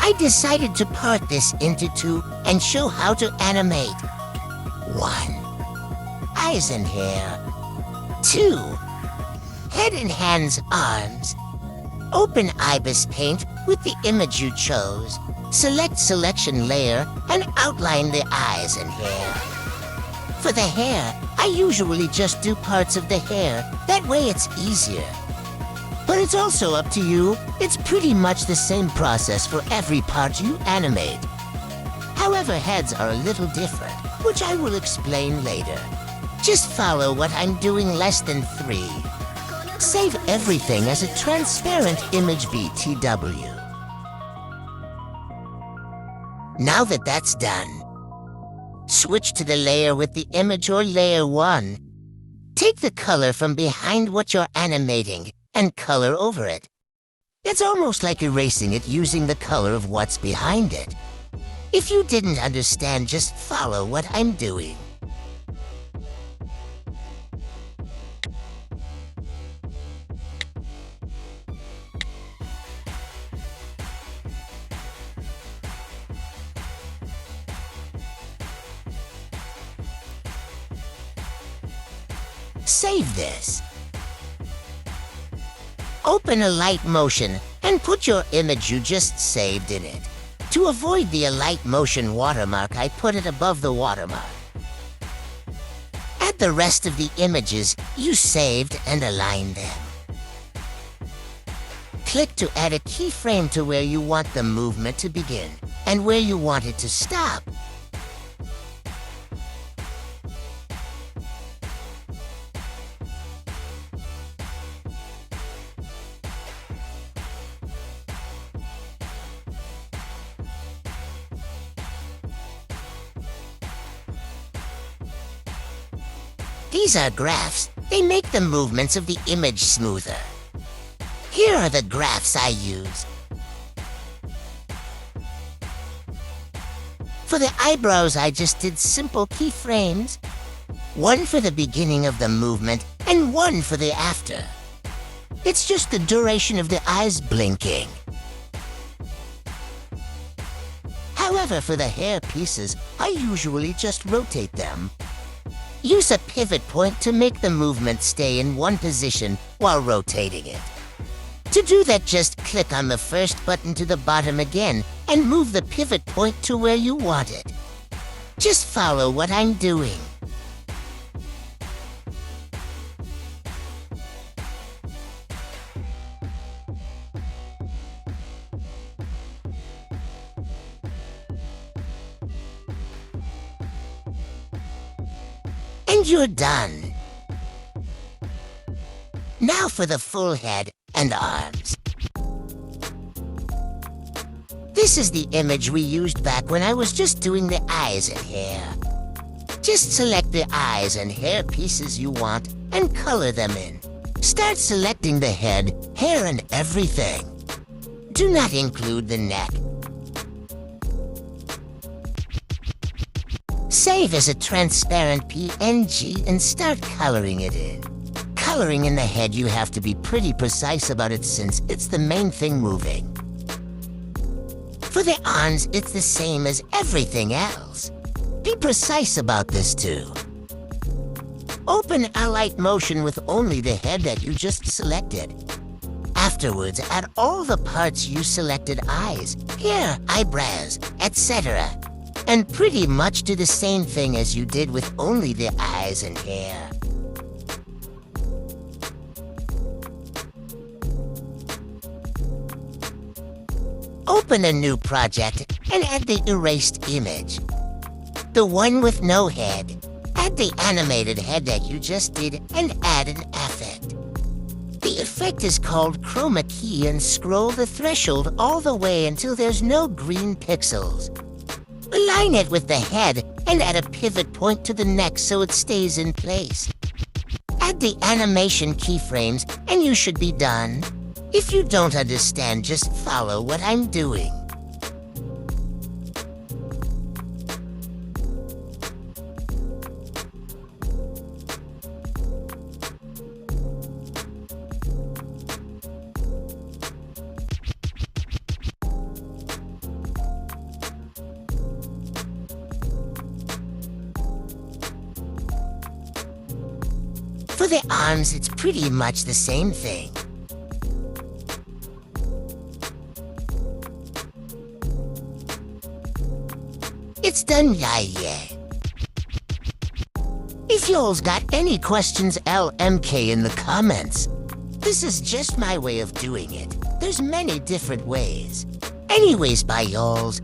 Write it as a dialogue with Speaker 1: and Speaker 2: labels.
Speaker 1: I decided to part this into two and show how to animate. 1. Eyes and hair. 2. Head and hands, arms. Open IBIS Paint with the image you chose. Select selection layer and outline the eyes and hair. For the hair, I usually just do parts of the hair. That way it's easier. But it's also up to you. It's pretty much the same process for every part you animate. However, heads are a little different, which I will explain later. Just follow what I'm doing less than 3. Save everything as a transparent image BTW. Now that that's done, switch to the layer with the image or layer 1. Take the color from behind what you're animating and color over it. It's almost like erasing it using the color of what's behind it. If you didn't understand, just follow what I'm doing. Save this. Open Alight Motion and put your image you just saved in it. To avoid the Alight Motion watermark, I put it above the watermark. Add the rest of the images you saved and align them. Click to add a keyframe to where you want the movement to begin and where you want it to stop. These are graphs. They make the movements of the image smoother. Here are the graphs I use. For the eyebrows, I just did simple keyframes. 1 for the beginning of the movement and 1 for the after. It's just the duration of the eyes blinking. However, for the hair pieces, I usually just rotate them. Use a pivot point to make the movement stay in one position while rotating it. To do that, just click on the first button to the bottom again and move the pivot point to where you want it. Just follow what I'm doing. And you're done. Now for the full head and arms. This is the image we used back when I was just doing the eyes and hair. Just select the eyes and hair pieces you want and color them in. Start selecting the head, hair, and everything. Do not include the neck. Save as a transparent PNG and start coloring it in. Coloring in the head, you have to be pretty precise about it since it's the main thing moving. For the arms, it's the same as everything else. Be precise about this too. Open Alight Motion with only the head that you just selected. Afterwards, add all the parts you selected: eyes, hair, eyebrows, etc. And pretty much do the same thing as you did with only the eyes and hair. Open a new project and add the erased image. The one with no head. Add the animated head that you just did and add an effect. The effect is called chroma key and scroll the threshold all the way until there's no green pixels. Align it with the head and add a pivot point to the neck so it stays in place. Add the animation keyframes and you should be done. If you don't understand, just follow what I'm doing. For the arms, it's pretty much the same thing. It's done, yeah. If y'all's got any questions, LMK in the comments. This is just my way of doing it. There's many different ways. Anyways, bye y'alls.